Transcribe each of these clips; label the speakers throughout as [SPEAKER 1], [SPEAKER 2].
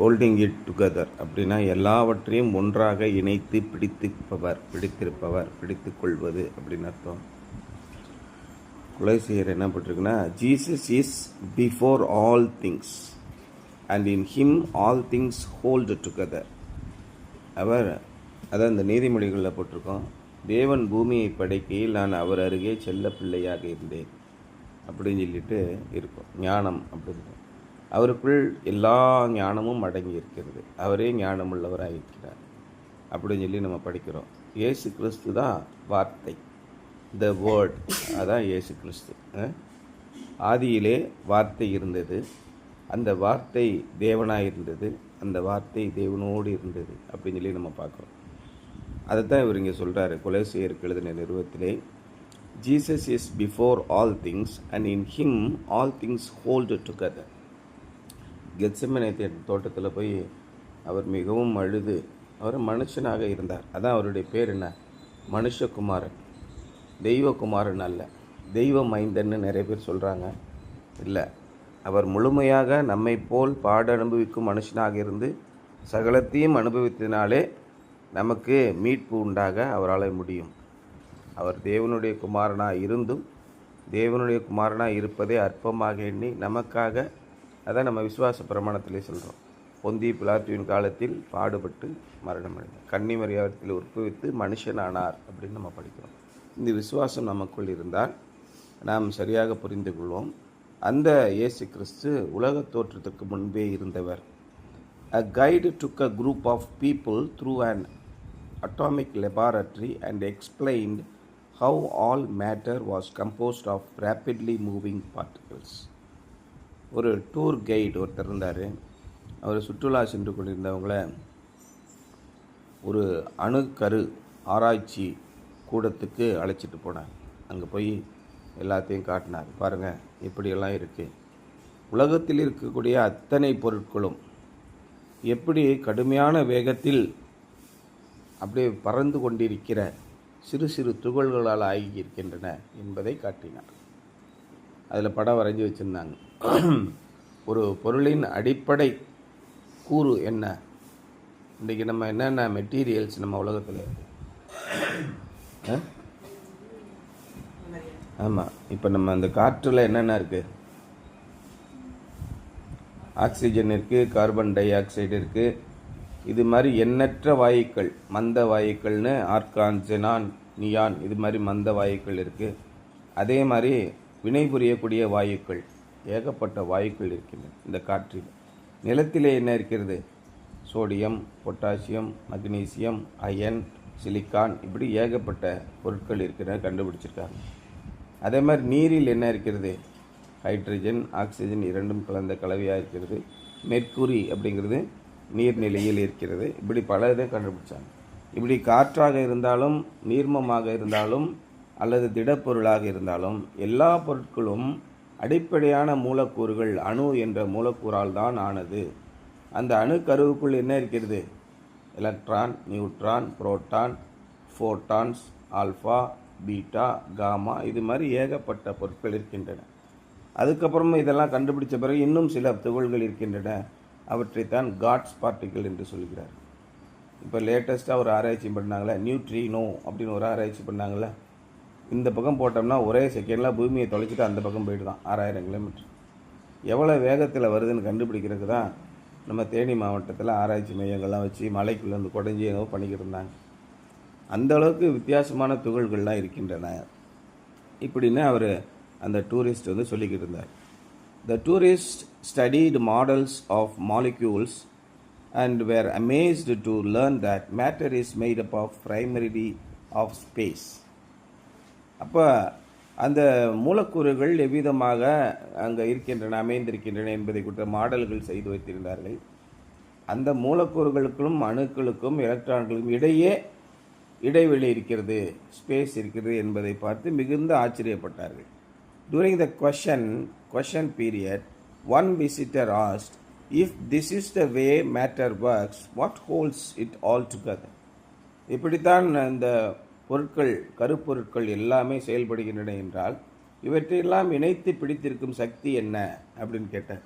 [SPEAKER 1] Holding it together அப்படின்னா எல்லாவற்றையும் ஒன்றாக இணைத்து பிடித்து கொள்வது அப்படின்னு அர்த்தம். கொலோசியர் என்ன போட்டிருக்குன்னா, Jesus is before all things and in him all things hold together. அவர் அதான் இந்த நீதிமொழிகளில் போட்டிருக்கோம், தேவன் பூமியை படைக்கையில் நான் அவர் அருகே செல்ல பிள்ளையாக இருந்தேன் அப்படின்னு சொல்லிட்டு இருக்கும். ஞானம் அப்படின்னு அவருக்குள் எல்லா ஞானமும் அடங்கி இருக்கிறது, அவரே ஞானமுள்ளவராக இருக்கிறார் அப்படின்னு சொல்லி நம்ம படிக்கிறோம். இயேசு கிறிஸ்து தான் வார்த்தை, த வேர்ட், அதான் இயேசு கிறிஸ்து. ஆதியிலே வார்த்தை இருந்தது, அந்த வார்த்தை தேவனாக இருந்தது, அந்த வார்த்தை தேவனோடு இருந்தது அப்படின்னு சொல்லி நம்ம பார்க்குறோம். அதை தான் இவர் இங்கே சொல்கிறாரு கொலோசியருக்கு எழுதின நிறுவத்திலே, Jesus is before all things and in him all things hold together. Gethsemane தோட்டத்தில் போய் அவர் மிகவும் அழுது, அவர் மனுஷனாக இருந்தார். அதான் அவருடைய பேர் என்ன, மனுஷகுமாரன், தெய்வகுமாரன் அல்ல. தெய்வ மைந்தன்னு நிறைய பேர் சொல்கிறாங்க. இல்லை, அவர் முழுமையாக நம்மை போல் பாட அனுபவிக்கும் மனுஷனாக இருந்து சகலத்தையும் அனுபவித்ததினாலே நமக்கு மீட்பு உண்டாக அவரால் முடியும். அவர் தேவனுடைய குமாரனாக இருந்தும் தேவனுடைய குமாரனாக இருப்பதை அற்பமாக எண்ணி நமக்காக, அதான் நம்ம விசுவாச பிரமாணத்திலே சொல்கிறோம், பொந்தி பிலாத்துவின் காலத்தில் பாடுபட்டு மரணம் அடைந்தார், கன்னிமரியாதத்தில் உற்பவித்து மனுஷனானார் அப்படின்னு நம்ம படிக்கிறோம். இந்த விசுவாசம் நமக்குள் இருந்தால் நாம் சரியாக புரிந்து கொள்வோம். அந்த இயேசு கிறிஸ்து உலக தோற்றத்துக்கு முன்பே இருந்தவர். A guide took a group of people through an atomic laboratory and explained how all matter was composed of rapidly moving particles. ஒரு டூர் கைடு ஒருத்தர் இருந்தார். அவர் சுற்றுலா சென்று கொண்டிருந்தவங்கள ஒரு அணுக்கரு ஆராய்ச்சி கூடத்துக்கு அழைச்சிட்டு போனார். அங்கே போய் எல்லாத்தையும் காட்டினார். பாருங்கள் எப்படியெல்லாம் இருக்குது, உலகத்தில் இருக்கக்கூடிய அத்தனை பொருட்களும் எப்படி கடுமையான வேகத்தில் அப்படியே பறந்து கொண்டிருக்கிற சிறு சிறு துகள்களால் ஆகியிருக்கின்றன என்பதை காட்டினார். அதில் படம் வரைஞ்சி வச்சுருந்தாங்க. ஒரு பொருளின் அடிப்படை கூறு என்ன, இன்றைக்கி நம்ம என்னென்ன மெட்டீரியல்ஸ் நம்ம உலகத்தில், ஆமாம், இப்போ நம்ம அந்த காற்றில் என்னென்ன இருக்குது, ஆக்சிஜன் இருக்குது, கார்பன் டை ஆக்சைடு இருக்குது, இது மாதிரி எண்ணற்ற வாயுக்கள், மந்த வாயுக்கள்னு ஆர்கான், ஜெனான், நியான், இது மாதிரி மந்த வாயுக்கள் இருக்குது. அதே மாதிரி வினை புரியக்கூடிய வாயுக்கள், ஏகப்பட்ட வாயுக்கள் இருக்கின்றன இந்த காற்றில். நிலத்திலே என்ன இருக்கிறது, sodium, potassium, magnesium, iron, silicon, இப்படி ஏகப்பட்ட பொருட்கள் இருக்கிறத கண்டுபிடிச்சிருக்காங்க. அதே மாதிரி நீரில் என்ன இருக்கிறது, ஹைட்ரஜன், ஆக்சிஜன் இரண்டும் கலந்த கலவையாக இருக்கிறது. மெர்க்குரி அப்படிங்கிறது நீர்நிலையில் இருக்கிறது. இப்படி பல இதை கண்டுபிடிச்சாங்க. இப்படி காற்றாக இருந்தாலும், நீர்மமாக இருந்தாலும், அல்லது திடப்பொருளாக இருந்தாலும், எல்லா பொருட்களும் அடிப்படையான மூலக்கூறுகள் அணு என்ற மூலக்கூறால் தான் ஆனது. அந்த அணு கருவுக்குள் என்ன இருக்கிறது, electron, neutron, proton, photons, alpha, beta, gamma, இது மாதிரி ஏகப்பட்ட பொருட்கள் இருக்கின்றன. அதுக்கப்புறமா இதெல்லாம் கண்டுபிடிச்ச பிறகு இன்னும் சில துகள்கள் இருக்கின்றன. அவற்றைத்தான் காட்ஸ் பார்ட்டிகள் என்று சொல்கிறார். இப்போ லேட்டஸ்ட்டாக ஒரு ஆராய்ச்சி பண்ணாங்களே, நியூட்ரினோ அப்படின்னு ஒரு ஆராய்ச்சி பண்ணாங்களே, இந்த பக்கம் போட்டோம்னா ஒரே செகண்டில் பூமியை தொலைச்சிட்டு அந்த பக்கம் போய்ட்டு 6000 கிலோமீட்டர். எவ்வளோ வேகத்தில் வருதுன்னு கண்டுபிடிக்கிறதுக்கு தான் நம்ம தேனி மாவட்டத்தில் ஆராய்ச்சி மையங்கள்லாம் வச்சு மலைக்குள்ளே வந்து குடஞ்சி என்னவோ பண்ணிக்கிட்டு இருந்தாங்க. அந்தளவுக்கு வித்தியாசமான துகள்கள்லாம் இருக்கின்றன இப்படின்னு அவர் அந்த டூரிஸ்ட் வந்து சொல்லிக்கிட்டு இருந்தார். The tourist studied models of molecules and were amazed to learn that matter is made up of primarily of space. அப்போ அந்த மூலக்கூறுகள் எவ்விதமாக அங்கே இருக்கின்றன, அமைந்திருக்கின்றன என்பதை குறித்த மாடல்கள் செய்து வைத்திருந்தார்கள். அந்த மூலக்கூறுகளுக்கும் அணுக்களுக்கும் எலக்ட்ரான்களுக்கும் இடையே இடைவெளி இருக்கிறது, ஸ்பேஸ் இருக்கிறது என்பதை பார்த்து மிகுந்த ஆச்சரியப்பட்டார்கள். During the question period, one visitor asked, if this is the way matter works, what holds it all together? இப்படித்தான் இந்த பொருட்கள், கருப்பொருட்கள் எல்லாமே செயல்படுகின்றன என்றால் இவற்றையெல்லாம் இணைத்து பிடித்திருக்கும் சக்தி என்ன அப்படின்னு கேட்டார்.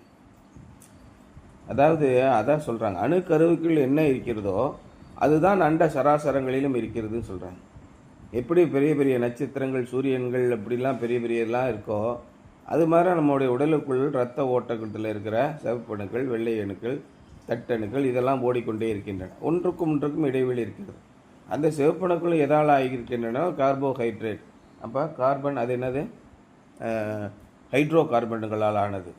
[SPEAKER 1] அதாவது அதான் சொல்கிறாங்க, அணுக்கருவுக்குள் என்ன இருக்கிறதோ அதுதான் அண்ட சராசரங்களிலும் இருக்கிறதுன்னு சொல்கிறாங்க. எப்படி பெரிய பெரிய நட்சத்திரங்கள், சூரியன்கள் அப்படிலாம் பெரிய பெரியலாம் இருக்கோ, அது மாதிரி நம்மளுடைய உடலுக்குள் இரத்த ஓட்டத்தில் இருக்கிற சிவப்பு அணுக்கள், வெள்ளை அணுக்கள், தட்டணுக்கள் இதெல்லாம் ஓடிக்கொண்டே இருக்கின்றன. ஒன்றுக்கும் இடைவெளி இருக்கிறது. அந்த சிவப்பணுக்கள் எதால் ஆகியிருக்கின்றன? கார்போஹைட்ரேட். அப்போ கார்பன் அது என்னது? ஹைட்ரோ கார்பன்களால் ஆனது.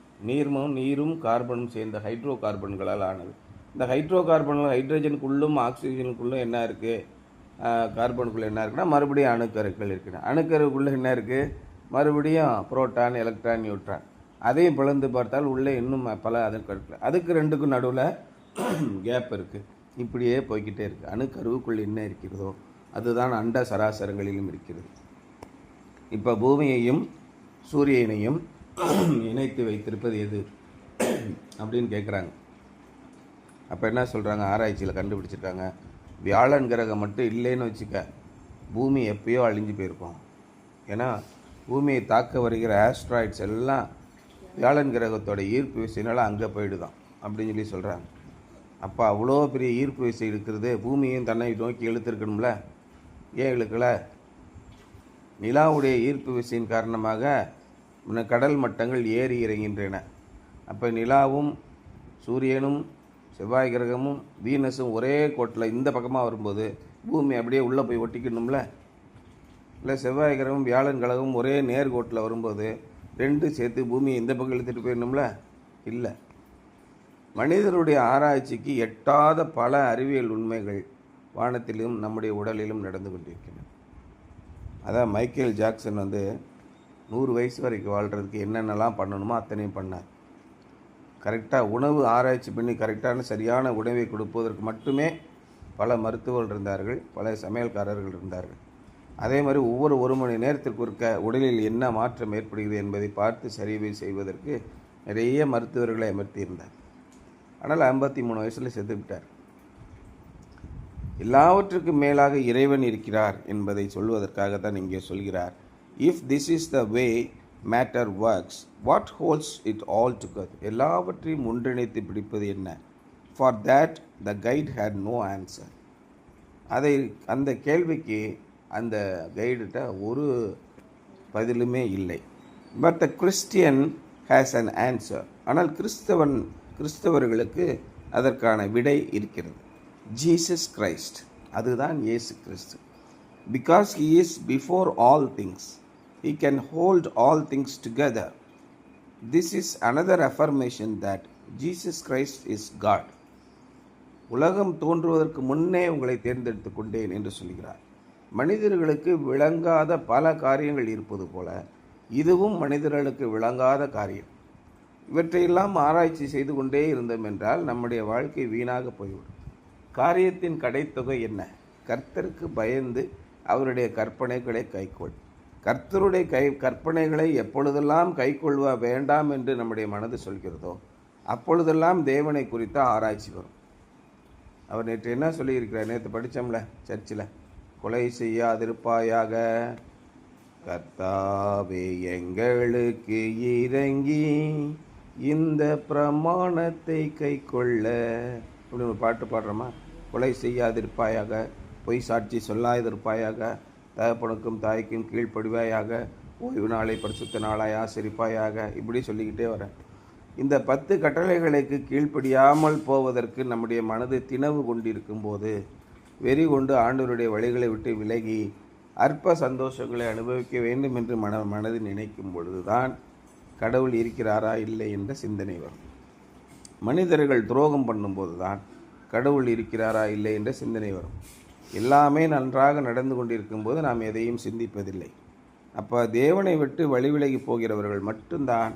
[SPEAKER 1] நீரும் கார்பனும் சேர்ந்த ஹைட்ரோ கார்பன்களால் ஆனது. இந்த ஹைட்ரோ கார்பன்கள் ஹைட்ரஜனுக்குள்ளும் ஆக்சிஜனுக்குள்ளும் என்ன இருக்குது? கார்பனுக்குள்ளே என்ன இருக்குன்னா மறுபடியும் அணுக்கருக்கள் இருக்குது. அணுக்கருக்குள்ளே என்ன இருக்குது? மறுபடியும் புரோட்டான், எலக்ட்ரான், நியூட்ரான். அதையும் பிளந்து பார்த்தால் உள்ளே இன்னும் பல அணுக்கருக்கள். அதுக்கு ரெண்டுக்கும் நடுவில் கேப் இருக்குது. இப்படியே போய்கிட்டே இருக்குது. அணுக்கருவுக்குள் என்ன இருக்கிறதோ அதுதான் அண்ட சராசரங்களிலும் இருக்கிறது. இப்போ பூமியையும் சூரியனையும் இணைத்து வைத்திருப்பது எது அப்படின்னு கேட்குறாங்க. அப்போ என்ன சொல்கிறாங்க? ஆராய்ச்சியில் கண்டுபிடிச்சிருக்காங்க, வியாழன் கிரகம் மட்டும் இல்லைன்னு வச்சுக்க, பூமி எப்பயோ அழிஞ்சு போயிருக்கோம். ஏன்னா பூமியை தாக்க வருகிற ஆஸ்ட்ராய்ட்ஸ் எல்லாம் வியாழன் கிரகத்தோட ஈர்ப்பு விசையினால் அங்கே போயிடுதான் அப்படின்னு சொல்கிறாங்க. அப்போ அவ்வளோ பெரிய ஈர்ப்பு விசை இருக்கிறது, பூமியும் தன்னை நோக்கி இழுத்துருக்கணும்ல, ஏன் இழுக்கலை? நிலாவுடைய ஈர்ப்பு விசையின் காரணமாக கடல் மட்டங்கள் ஏறி இறங்கின்றன. அப்போ நிலாவும் சூரியனும் செவ்வாய் கிரகமும் வீனஸும் ஒரே கோட்டில் இந்த பக்கமாக வரும்போது பூமி அப்படியே உள்ளே போய் ஒட்டிக்கணும்ல. இல்லை செவ்வாய் கிரகமும் வியாழன் கிரகமும் ஒரே நேர்கோட்டில் வரும்போது ரெண்டும் சேர்த்து பூமியை இந்த பக்கம் இழுத்துட்டு போயிடணும்ல. இல்லை, மனிதனுடைய ஆராய்ச்சிக்கு எட்டாத பல அறிவியல் உண்மைகள் வானத்திலும் நம்முடைய உடலிலும் நடந்து கொண்டிருக்கின்றன. அதான் மைக்கேல் ஜாக்சன் 100 வயசு வரைக்கும் வாழ்கிறதுக்கு என்னென்னலாம் பண்ணணுமோ அத்தனையும் பண்ணார். கரெக்டாக உணவு ஆராய்ச்சி பண்ணி கரெக்டான சரியான உணவை கொடுப்பதற்கு மட்டுமே பல மருத்துவர்கள் இருந்தார்கள், பல சமையல்காரர்கள் இருந்தார்கள். அதே மாதிரி ஒவ்வொரு 1 மணி நேரத்திற்கு ஒருக்க உடலில் என்ன மாற்றம் ஏற்படுகிறது என்பதை பார்த்து சரிவை செய்வதற்கு நிறைய மருத்துவர்களை அமர்த்தியிருந்தார். ஆனால் 53 வயசில் செத்து விட்டார். எல்லாவற்றுக்கும் மேலாக இறைவன் இருக்கிறார் என்பதை சொல்வதற்காக தான் இங்கே சொல்கிறார், if this is the way matter works what holds it all together. எல்லாவற்றையும் ஒன்றிணைத்து பிடிப்பது என்ன? For that the guy had no answer. அந்த கேள்விக்கு அந்த கைடுகிட்ட ஒரு பதிலுமே இல்லை. But the Christian has an answer. ஆனால் கிறிஸ்தவர்களுக்கு அதற்கான விடை இருக்கிறது. ஜீசஸ் கிரைஸ்ட், அதுதான் இயேசு கிறிஸ்து. Because he is before all things, he can hold all things together. This is another affirmation that Jesus Christ is God. உலகம் தோன்றுவதற்கு முன்னே உங்களை தேர்ந்தெடுத்து கொண்டேன் என்று சொல்கிறார். மனிதர்களுக்கு விளங்காத பல காரியங்கள் இருப்பது போல இதுவும் மனிதர்களுக்கு விளங்காத காரியம். இவற்றையெல்லாம் ஆராய்ச்சி செய்து கொண்டே இருந்தோம் என்றால் நம்முடைய வாழ்க்கை வீணாக போய்விடும். காரியத்தின் கடைத்தொகை என்ன? கர்த்தருக்கு பயந்து அவருடைய கற்பனைகளை கைக்கொள். கர்த்தருடைய கற்பனைகளை எப்பொழுதெல்லாம் கைக்கொள்வா வேண்டாம் என்று நம்முடைய மனது சொல்கிறதோ அப்பொழுதெல்லாம் தேவனை குறித்த ஆராய்ச்சி வரும். அவர் நேற்று என்ன சொல்லியிருக்கிறார்? நேற்று படித்தோம்ல சர்ச்சில், கொலை செய்யாதிருப்பாயாக, கர்த்தாவே எங்களுக்கு இறங்கி இந்த பிரமாணத்தை கைக்கொள்ள அப்படின்னு ஒரு பாட்டு பாடுறோமா? கொலை செய்யாதிருப்பாயாக, பொய் சாட்சி சொல்லாதிருப்பாயாக, தகப்பனுக்கும் தாய்க்கும் கீழ்ப்படிவாயாக, ஓய்வு நாளை பரிசுத்த நாளாய் ஆசரிப்பாயாக, இப்படி சொல்லிக்கிட்டே வரேன். இந்த 10 கட்டளைகளுக்கு கீழ்ப்படியாமல் போவதற்கு நம்முடைய மனது திணவு கொண்டிருக்கும் போது வெறி கொண்டு ஆண்டவருடைய வழிகளை விட்டு விலகி அற்ப சந்தோஷங்களை அனுபவிக்க வேண்டும் என்று மனது நினைக்கும் பொழுதுதான் கடவுள் இருக்கிறாரா இல்லை என்ற சிந்தனை வரும். மனிதர்கள் துரோகம் பண்ணும்போது தான் கடவுள் இருக்கிறாரா இல்லை என்ற சிந்தனை வரும். எல்லாமே நன்றாக நடந்து கொண்டிருக்கும் போது நாம் எதையும் சிந்திப்பதில்லை. அப்போ தேவனை விட்டு வழி விலகி போகிறவர்கள் மட்டும்தான்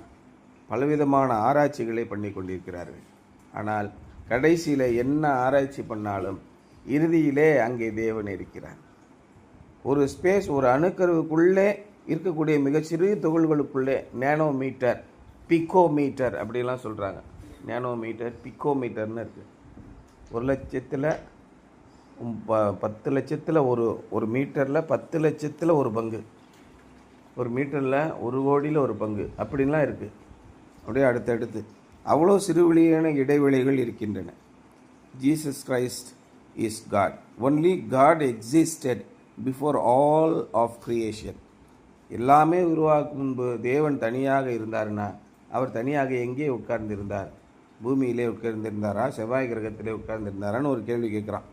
[SPEAKER 1] பலவிதமான ஆராய்ச்சிகளை பண்ணி கொண்டிருக்கிறார்கள். ஆனால் கடைசியில் என்ன ஆராய்ச்சி பண்ணாலும் இறுதியிலே அங்கே தேவன் இருக்கிறார். ஒரு ஸ்பேஸ், ஒரு அணுக்கருவுக்குள்ளே இருக்கக்கூடிய மிகச்சிறு துகள்களுக்குள்ளே நேனோமீட்டர், பிக்கோமீட்டர் அப்படிலாம் சொல்கிறாங்க. நேனோமீட்டர், பிக்கோமீட்டர்னு இருக்குது. 1,00,000 10 லட்சத்தில் ஒரு மீட்டரில் 10 லட்சத்தில் ஒரு பங்கு, ஒரு மீட்டரில் 1 கோடியில் ஒரு பங்கு அப்படின்லாம் இருக்குது. அப்படியே அடுத்தடுத்து அவ்வளோ சிறுவெளியான இடைவெளிகள் இருக்கின்றன. Jesus Christ is God. Only God existed before all of creation. எல்லாமே உருவாக்கும் முன்பு தேவன் தனியாக இருந்தார்னா அவர் தனியாக எங்கே உட்கார்ந்திருந்தார்? பூமியிலே உட்கார்ந்திருந்தாரா, செவ்வாய் கிரகத்திலே உட்கார்ந்திருந்தாரான்னு ஒரு கேள்வி கேட்குறான்.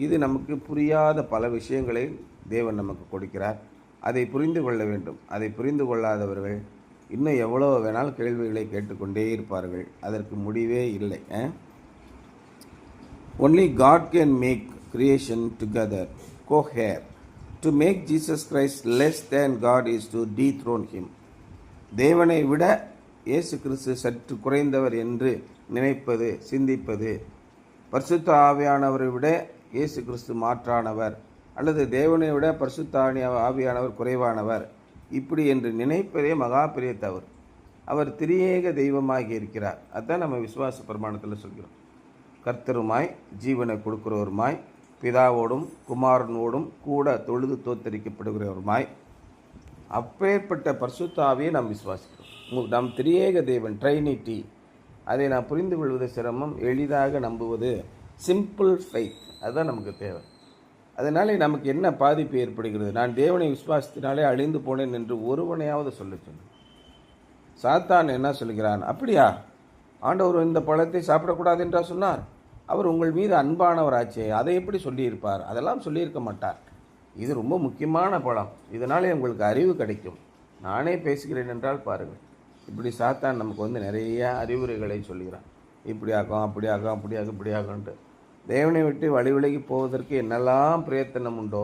[SPEAKER 1] இது நமக்கு புரியாத பல விஷயங்களை தேவன் நமக்கு கொடுக்கிறார். அதை புரிந்து கொள்ள வேண்டும். அதை புரிந்து கொள்ளாதவர்கள் இன்னும் எவ்வளோ வேணாலும் கேள்விகளை கேட்டுக்கொண்டே இருப்பார்கள். அதற்கு முடிவே இல்லை. Only God can make creation together, cohere. To make Jesus Christ less than God is to dethrone him. தேவனை விட இயேசு கிறிஸ்து சற்று குறைந்தவர் என்று நினைப்பது, சிந்திப்பது, பரிசுத்த ஆவியானவரை விட இயேசு கிறிஸ்து மாற்றானவர் அல்லது தேவனை விட பரிசுத்த ஆவியானவர் குறைவானவர் இப்படி என்று நினைப்பதே மகா பெரிய தவறு. அவர் திரியேக தெய்வமாகி இருக்கிறார். அதுதான் நம்ம விசுவாச பிரமாணத்தில் சொல்கிறோம். கர்த்தருமாய், ஜீவனை கொடுக்கிறவருமாய், பிதாவோடும் குமாரனோடும் கூட தொழுது தோத்தரிக்கப்படுகிறவருமாய், அப்பேற்பட்ட பரிசுத்த ஆவியை நாம் விசுவாசிக்கிறோம். நாம் திரியேக தேவன், ட்ரைனிட்டி, அதை நாம் புரிந்து கொள்வது சிரமம், எளிதாக நம்புவது சிம்பிள் ஃபெய்த். அதுதான் நமக்கு தேவை. அதனாலே நமக்கு என்ன பாதிப்பு ஏற்படுகிறது? நான் தேவனை விசுவாசத்தினாலே அழிந்து போனேன் என்று ஒருவனையாவது சொல்ல சொன்னேன். சாத்தான் என்ன சொல்கிறான்? அப்படியா, ஆண்டவர் இந்த பழத்தை சாப்பிடக்கூடாது என்றா சொன்னார்? அவர் உங்கள் மீது அன்பானவராச்சே, அதை எப்படி சொல்லியிருப்பார்? அதெல்லாம் சொல்லியிருக்க மாட்டார். இது ரொம்ப முக்கியமான பழம், இதனாலே உங்களுக்கு அறிவு கிடைக்கும். நானே பேசுகிறேன் என்றால் பாருங்கள். இப்படி சாத்தான் நமக்கு நிறைய அறிவுரைகளை சொல்கிறான். இப்படி ஆகும், அப்படி ஆகும், அப்படி ஆகும், இப்படி ஆகும்ன்ட்டு. தேவனை விட்டு வழி விலகி போவதற்கு என்னெல்லாம் பிரயத்தனம் உண்டோ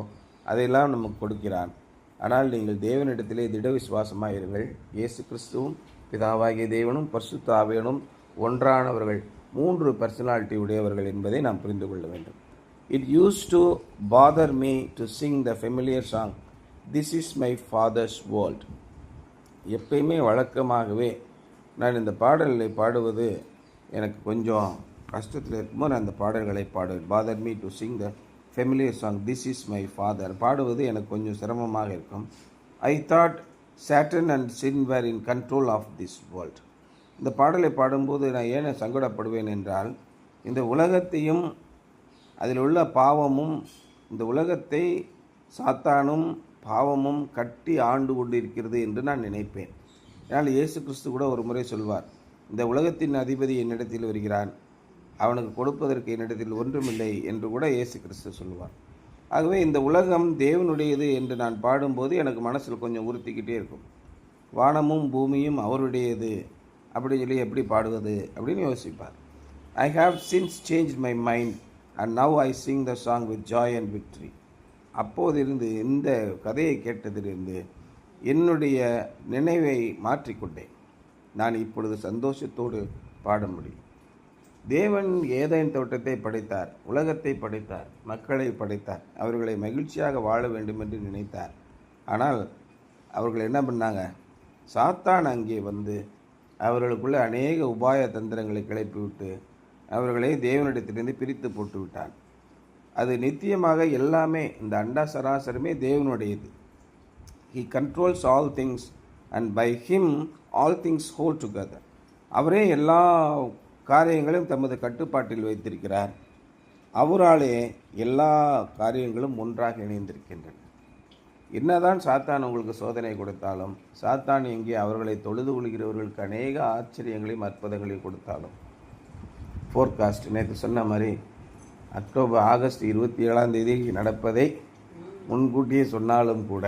[SPEAKER 1] அதையெல்லாம் நமக்கு கொடுக்கிறான். ஆனால் நீங்கள் தேவனிடத்திலே திட விசுவாசமாக இருங்கள். இயேசு கிறிஸ்துவும் பிதாவாகிய தேவனும் பரிசுத்த ஆவியனும் ஒன்றானவர்கள், 3 பர்சனாலிட்டி உடையவர்கள் என்பதை நாம் புரிந்து கொள்ள வேண்டும். It used to bother me to sing the familiar song, This is my Father's world. எப்பயுமே வழக்கமாகவே நான் இந்த பாடல்களை பாடுவது எனக்கு கொஞ்சம் கஷ்டத்தில் இருக்கும்போது நான் அந்த பாடல்களை பாடுவேன். Bother me to sing the familiar song, This is my Father. பாடுவது எனக்கு கொஞ்சம் சிரமமாக இருக்கும். I thought Satan and sin were in control of this world. இந்த பாடலை பாடும்போது நான் ஏன் சங்கடப்படுவேன் என்றால், இந்த உலகத்தையும் அதில் உள்ள பாவமும், இந்த உலகத்தை சாத்தானும் பாவமும் கட்டி ஆண்டு கொண்டு இருக்கிறது என்று நான் நினைப்பேன். அதனால் இயேசு கிறிஸ்து கூட ஒரு முறை சொல்வார், இந்த உலகத்தின் அதிபதி என்னிடத்தில் வருகிறான், அவனுக்கு கொடுப்பதற்கு என்னிடத்தில் ஒன்றுமில்லை என்று கூட இயேசு கிறிஸ்து சொல்வார். ஆகவே இந்த உலகம் தேவனுடையது என்று நான் பாடும்போது எனக்கு மனசில் கொஞ்சம் உறுத்திக்கிட்டே இருக்கும். வானமும் பூமியும் அவருடையது அப்படின்னு சொல்லி எப்படி பாடுவது அப்படின்னு யோசிப்பார். I have since change my mind and now I sing the song with joy and victory. அப்போதிருந்து, இந்த கதையை கேட்டதிலிருந்து என்னுடைய நினைவை மாற்றிக்கொண்டேன். நான் இப்பொழுது சந்தோஷத்தோடு பாட முடியும். தேவன் ஏதேன் தோட்டத்தை படைத்தார், உலகத்தை படைத்தார், மக்களை படைத்தார், அவர்களை மகிழ்ச்சியாக வாழ வேண்டும் என்று நினைத்தார். ஆனால் அவர்கள் என்ன பண்ணாங்க? சாத்தான் அங்கே வந்து அவர்களுக்குள்ள அநேக உபாய தந்திரங்களை கிளப்பிவிட்டு அவர்களை தேவனிடத்திலிருந்து பிரித்து போட்டு விட்டான். அது நித்தியமாக எல்லாமே, இந்த அண்டா சராசரமே தேவனுடையது. He controls all things and by him all things hold together. அவரே எல்லா காரியங்களையும் தமது கட்டுப்பாட்டில் வைத்திருக்கிறார். அவராலே எல்லா காரியங்களும் ஒன்றாக இணைந்திருக்கின்றன. என்னதான் சாத்தான் உங்களுக்கு சோதனை கொடுத்தாலும், சாத்தான் எங்கே அவர்களை தொழுது கொள்கிறவர்களுக்கு அநேக ஆச்சரியங்களையும் அற்புதங்களையும் கொடுத்தாலும், ஃபோர்காஸ்ட் நேற்று சொன்ன மாதிரி ஆகஸ்ட் 27 நடப்பதை முன்கூட்டியே சொன்னாலும் கூட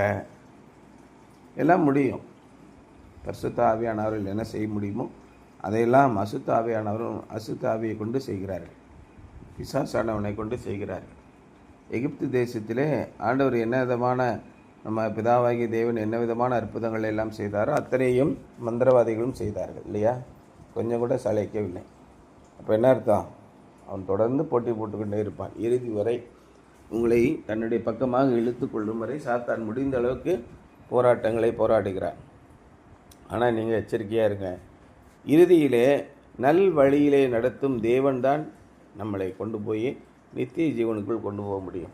[SPEAKER 1] எல்லாம் முடியும். பரிசுத்த ஆவியானவர்கள் என்ன செய்ய முடியுமோ அதையெல்லாம் அசுத்த ஆவியானவரும் அசுத்த ஆவியை கொண்டு செய்கிறார்கள், பிசாசானவனை கொண்டு செய்கிறார்கள். எகிப்து தேசத்திலே ஆண்டவர் என்ன விதமான, நம்ம பிதாவாகிய தேவன் என்ன விதமான அற்புதங்கள் எல்லாம் செய்தாரோ அத்தனையும் மந்திரவாதிகளும் செய்தார்கள் இல்லையா? கொஞ்சம் கூட சளைக்கவில்லை. அப்போ என்ன அர்த்தம்? அவன் தொடர்ந்து போட்டி போட்டுக்கொண்டே இருப்பான். இறுதி வரை உங்களை தன்னுடைய பக்கமாக இழுத்து கொள்ளும் வரை சாத்தான் முடிந்த அளவுக்கு போராட்டங்களை போராடுகிறான். ஆனால் நீங்கள் எச்சரிக்கையாக இருங்க. இறுதியிலே நல் வழியிலே நடத்தும் தேவன்தான் நம்மளை கொண்டு போய் நித்திய ஜீவனுக்குள் கொண்டு போக முடியும்.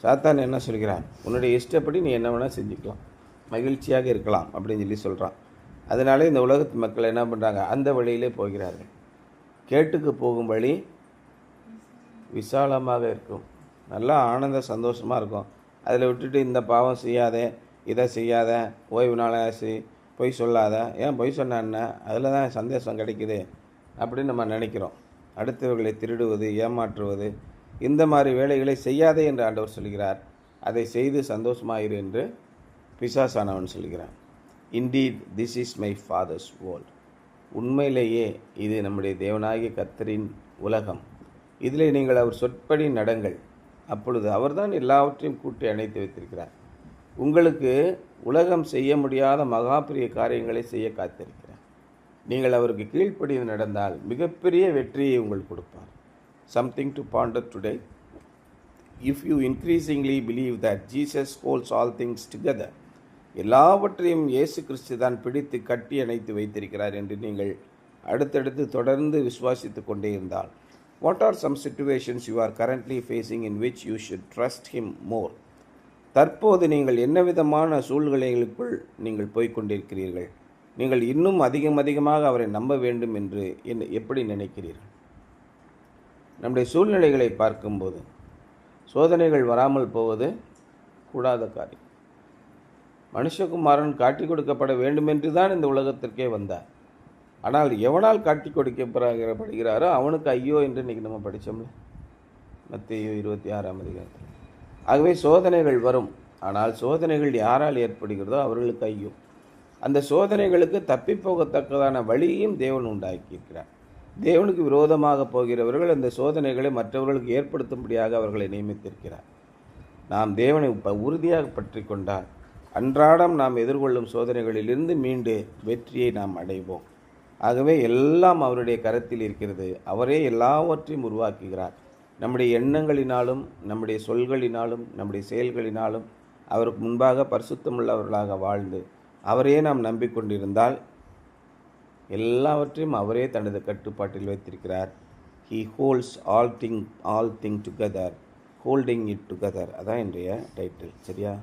[SPEAKER 1] சாத்தான் என்ன சொல்கிறான்? உன்னுடைய இஷ்டப்படி நீ என்ன வேணால் செஞ்சுக்கலாம், மகிழ்ச்சியாக இருக்கலாம் அப்படின்னு சொல்லி சொல்கிறான். அதனால இந்த உலகத்து மக்கள் என்ன பண்ணுறாங்க? அந்த வழியிலே போகிறார்கள். கேட்டுக்கு போகும் வழி விசாலமாக இருக்கும். நல்லா ஆனந்த சந்தோஷமாக இருக்கும். அதில் விட்டுட்டு இந்த பாவம் செய்யாத, இதை செய்யாத, ஓய்வு நாளாசி, பொய் சொல்லாத, ஏன் பொய் சொன்னான்னா அதில் தான் சந்தோஷம் கிடைக்குது அப்படின்னு நம்ம நினைக்கிறோம். அடுத்தவர்களை திருடுவது, ஏமாற்றுவது, இந்த மாதிரி வேலைகளை செய்யாதே என்று ஆண்டவர் சொல்கிறார். அதை செய்து சந்தோஷமாயிரு என்று பிசாசானவன் சொல்கிறான். Indeed this is my fathers world. உண்மையிலேயே இது நம்முடைய தேவனாகிய கர்த்தரின் உலகம். இதில் நீங்கள் அவர் சொற்படி நடங்கள். அப்பொழுது அவர்தான் எல்லாவற்றையும் கூட்டி அணைத்து வைத்திருக்கிறார். உங்களுக்கு உலகம் செய்ய முடியாத மகா பெரிய காரியங்களை செய்ய காத்திருக்கிறார். நீங்கள் அவருக்கு கீழ்ப்படிந்து நடந்தால் மிகப்பெரிய வெற்றியை உங்களுக்கு கொடுப்பார். Something to Pander today. If you increasingly believe that Jesus holds all things together, எல்லாவற்றையும் இயேசு கிறிஸ்து தான் பிடித்து கட்டி அணைத்து வைத்திருக்கிறார் என்று நீங்கள் அடுத்தடுத்து தொடர்ந்து விசுவாசித்து கொண்டே இருந்தால், what are some situations you are currently facing in which you should trust him more? தற்போது நீங்கள் என்ன விதமான சூழ்நிலைகளுக்குள் நீங்கள் போய்கொண்டிருக்கிறீர்கள்? நீங்கள் இன்னும் அதிகமாக அவரை நம்ப வேண்டும் என்று எப்படி நினைக்கிறீர்கள்? நம்முடைய சூழ்நிலைகளை பார்க்கும்போது சோதனைகள் வராமல் போவது கூடாத காரியம். மனுஷகுமாரன் காட்டி கொடுக்கப்பட வேண்டுமென்று தான் இந்த உலகத்திற்கே வந்தார். ஆனால் எவனால் காட்டி கொடுக்கப்படுகிறாரோ அவனுக்கு ஐயோ என்று இன்றைக்கி நம்ம படித்தோம்ல, மத்தேயு 26ஆம் அதிகாரத்தில். ஆகவே சோதனைகள் வரும். ஆனால் சோதனைகள் யாரால் ஏற்படுகிறதோ அவர்களுக்கு ஐயோ. அந்த சோதனைகளுக்கு தப்பிப்போகத்தக்கதான வழியையும் தேவன் உண்டாக்கியிருக்கிறார். தேவனுக்கு விரோதமாக போகிறவர்கள் அந்த சோதனைகளை மற்றவர்களுக்கு ஏற்படுத்தும்படியாக அவர்களை நியமித்திருக்கிறார். நாம் தேவனை உறுதியாக பற்றி கொண்டால் அன்றாடம் நாம் எதிர்கொள்ளும் சோதனைகளிலிருந்து மீண்டு வெற்றியை நாம் அடைவோம். ஆகவே எல்லாம் அவருடைய கரத்தில் இருக்கிறது. அவரே எல்லாவற்றையும் உருவாக்குகிறார். நம்முடைய எண்ணங்களினாலும் நம்முடைய சொல்களினாலும் நம்முடைய செயல்களினாலும் அவருக்கு முன்பாக பரிசுத்தமுள்ளவர்களாக வாழ்ந்து அவரே நாம் நம்பிக்கொண்டிருந்தால் எல்லாவற்றையும் அவரே தனது கட்டுப்பாட்டில் வைத்திருக்கிறார். He holds all thing together, holding it together. அதான் இன்றைய டைட்டில். சரியா?